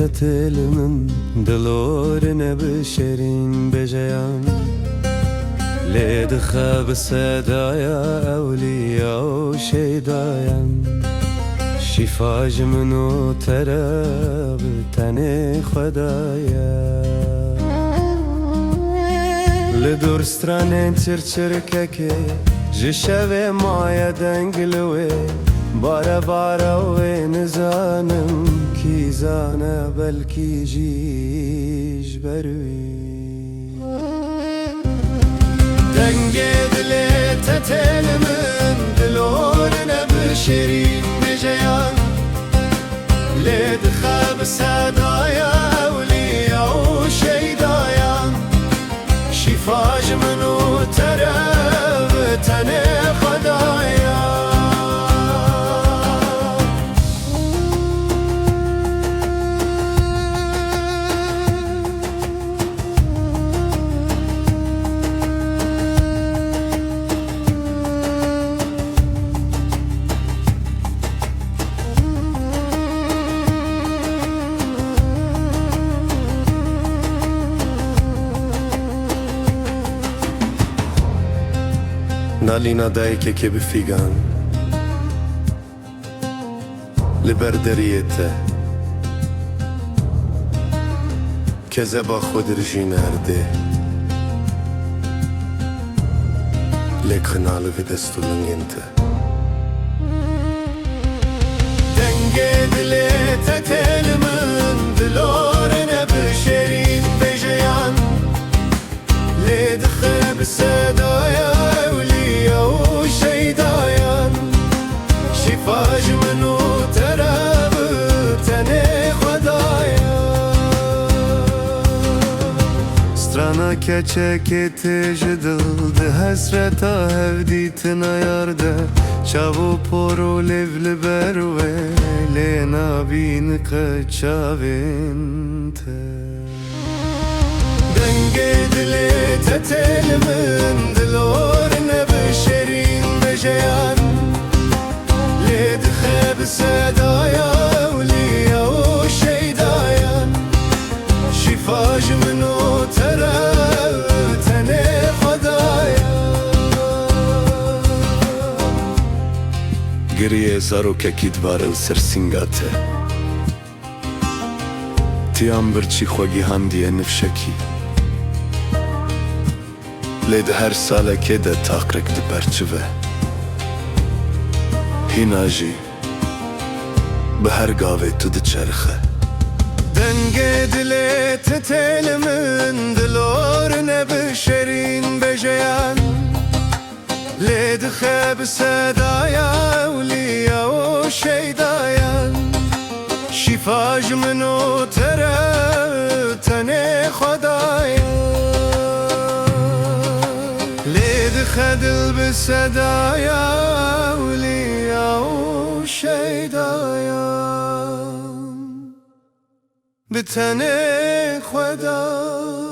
تتل من دلورنا بشرين بجيان ليد خاب السدايا أولياء وشيدايا شفاج منو تراب تاني خدايا لدور سترانين چرچرکه جشوه مایا دنگلوه بارا بارا و نزانم کی زانه بلکی جیش بروی دنگه دلی تتل من دلورنا بشرین بجیان لید خواب صدایا اولیا و شیدایا شفاج منو تراب تنه خدایا نالينا دايكه كي بفيقان لبردريته كذبا خود رجي نرده لك خنال في دستو لنجنته دنگه دلي تتل من دلورنا بشرين بجيان ليد خب السدايا وشيدايا شفاج منو تراب تنه خدايا سترانا keçe tejidildi hasreta hevditna yarda çavu poru levli berve lena bin kaçavinte denge dili tetel min dilorna بشرين بجيان ليد خاب السدايا وليا وشيدايا شفاج منو تراب تنه خدايا قريه زارو كاكيد بارن سرسنگاته تيام برچي خوگي هانديه نفشكي لید هر ساله که ده تاقرک ده برچوه هیناجی به هر گاوه تو ده چرخه دنگه دلی تتل من دلورنا بشرین بجیان لید خب صدایا اولیا و شیدایا شفاج منو تره تنه خدایا خدل بسدايا وليا وشيدايا بتنه خدا